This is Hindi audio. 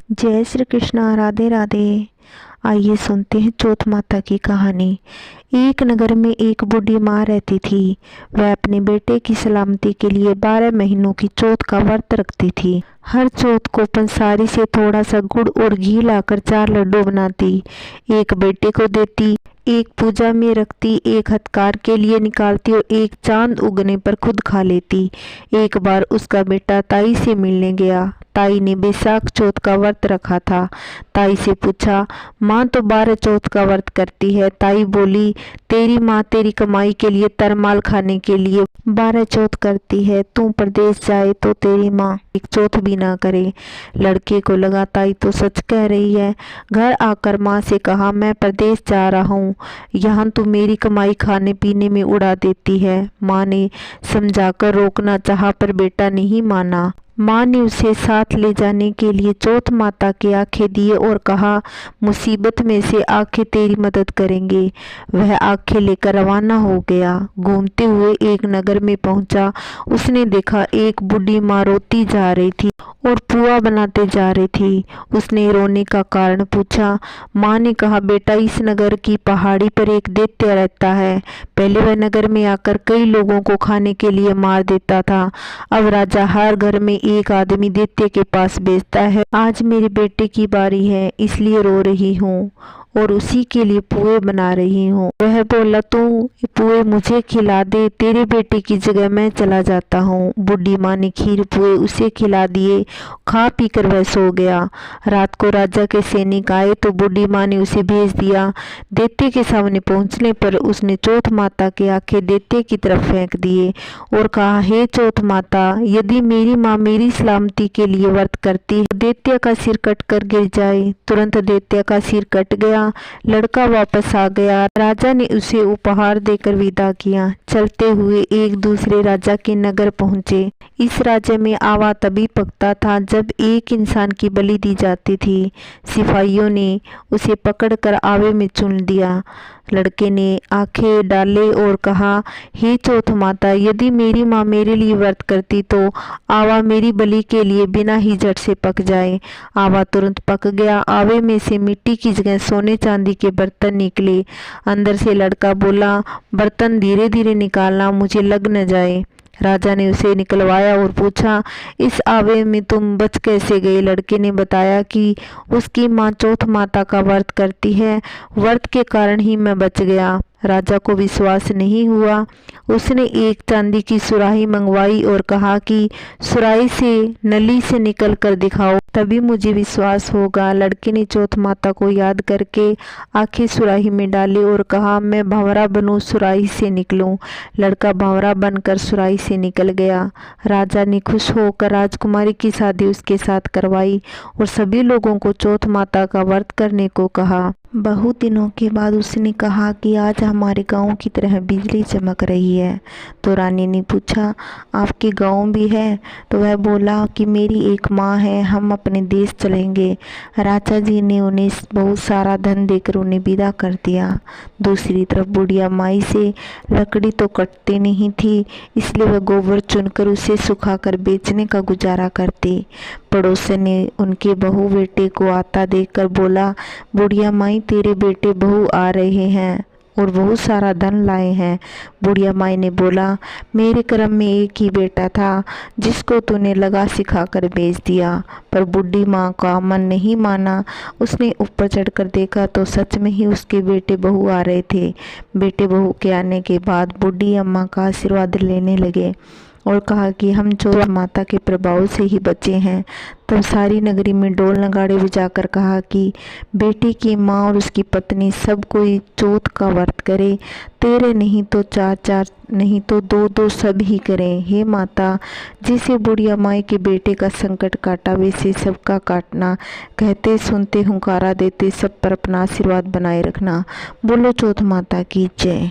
जय श्री कृष्णा। राधे राधे। आइए सुनते हैं चौथ माता की कहानी। एक नगर में एक बूढ़ी माँ रहती थी। वह अपने बेटे की सलामती के लिए 12 महीनों की चौथ का व्रत रखती थी। हर चौथ को पंसारी से थोड़ा सा गुड़ और घी लाकर 4 लड्डू बनाती, एक बेटे को देती, एक पूजा में रखती, एक हथकार के लिए निकालती और एक चांद उगने पर खुद खा लेती। एक बार उसका बेटा ताई से मिलने गया। ताई ने बैसाख चौथ का व्रत रखा था। ताई से पूछा, माँ तो 12 चौथ का व्रत करती है। ताई बोली, तेरी माँ तेरी कमाई के लिए तरमाल खाने के लिए 12 चौथ करती है। तू प्रदेश जाए तो तेरी माँ एक चौथ भी ना करे। लड़के को लगा ताई तो सच कह रही है। घर आकर माँ से कहा, मैं प्रदेश जा रहा हूँ, यहाँ तू मेरी कमाई खाने पीने में उड़ा देती है। माँ ने समझाकर रोकना चाहा पर बेटा नहीं माना। माँ ने उसे साथ ले जाने के लिए चौथ माता के आंखें दिए और कहा, मुसीबत में से आंखें तेरी मदद करेंगे। वह आंखें लेकर रवाना हो गया। घूमते हुए एक नगर में पहुंचा। उसने देखा एक बूढ़ी माँ रोती जा रही थी और पुआ बनाते जा रही थी। उसने रोने का कारण पूछा। माँ ने कहा, बेटा इस नगर की पहाड़ी पर एक दैत्य रहता है। पहले वह नगर में आकर कई लोगों को खाने के लिए मार देता था। अब राजा हर घर में एक आदमी दैत्य के पास भेजता है। आज मेरे बेटे की बारी है, इसलिए रो रही हूँ और उसी के लिए पुए बना रही हूँ। वह बोला, तू पुए मुझे खिला दे, तेरे बेटे की जगह मैं चला जाता हूँ। बूढ़ी माँ ने खीर पुए उसे खिला दिए। खा पी कर वह सो गया। रात को राजा के सैनिक आए तो बूढ़ी माँ ने उसे भेज दिया। दैत्य के सामने पहुँचने पर उसने चौथ माता के आंखें दैत्य की तरफ फेंक दिए और कहा, हे चौथ माता, यदि मेरी माँ मेरी सलामती के लिए व्रत करती है तो दैत्य का सिर कट कर गिर जाए। तुरंत दैत्य का सिर कट गया। लड़का वापस आ गया। राजा ने उसे उपहार देकर विदा किया। चलते हुए एक दूसरे राजा के नगर पहुंचे। इस राज्य में आवा तभी पकता था जब एक इंसान की बलि दी जाती थी। सिपाहियों ने उसे पकड़कर आवे में चुन दिया। लड़के ने आंखें डाले और कहा, हे चौथ माता, यदि मेरी माँ मेरे लिए व्रत करती तो आवा मेरी बलि के लिए बिना ही झट से पक जाए। आवा तुरंत पक गया। आवे में से मिट्टी की जगह सोने चांदी के बर्तन निकले। अंदर से लड़का बोला, बर्तन धीरे धीरे निकालना, मुझे लग न जाए। राजा ने उसे निकलवाया और पूछा, इस आवे में तुम बच कैसे गए? लड़के ने बताया कि उसकी माँ चौथ माता का व्रत करती है, व्रत के कारण ही मैं बच गया। राजा को विश्वास नहीं हुआ। उसने एक चांदी की सुराही मंगवाई और कहा कि सुराही से नली से निकल कर दिखाओ, तभी मुझे विश्वास होगा। लड़के ने चौथ माता को याद करके आंखें सुराही में डाली और कहा, मैं भंवरा बनूं, सुराही से निकलूं। लड़का भंवरा बनकर सुराही से निकल गया। राजा ने खुश होकर राजकुमारी की शादी उसके साथ करवाई और सभी लोगों को चौथ माता का व्रत करने को कहा। बहुत दिनों के बाद उसने कहा कि आज हमारे गांव की तरह बिजली चमक रही है। तो रानी ने पूछा, आपके गांव भी है? तो वह बोला कि मेरी एक माँ है, हम अपने देश चलेंगे। राजा जी ने उन्हें बहुत सारा धन देकर उन्हें विदा कर दिया। दूसरी तरफ बुढ़िया माई से लकड़ी तो कटती नहीं थी, इसलिए वह गोबर चुनकर उसे सुखाकर बेचने का गुजारा करती। पड़ोसन ने उनके बहू बेटे को आता देखकर बोला, बुढ़िया माई, तेरे बेटे बहू आ रहे हैं और बहुत सारा धन लाए हैं। बुढ़िया माई ने बोला, मेरे कर्म में एक ही बेटा था जिसको तूने लगा सिखाकर बेच दिया। पर बूढ़ी माँ का मन नहीं माना। उसने ऊपर चढ़कर देखा तो सच में ही उसके बेटे बहू आ रहे थे। बेटे बहू के आने के बाद बूढ़ी अम्मा का आशीर्वाद लेने लगे और कहा कि हम चौथ माता के प्रभाव से ही बचे हैं। तब सारी नगरी में ढोल नगाड़े बजाकर कहा कि बेटी की माँ और उसकी पत्नी सब कोई चौथ का व्रत करे, 13 नहीं तो 4 नहीं तो 2 सब ही करें। हे माता, जिसे बुढ़िया माई के बेटे का संकट काटा वैसे सबका काटना। कहते सुनते हुंकारा देते सब पर अपना आशीर्वाद बनाए रखना। बोलो चौथ माता की जय।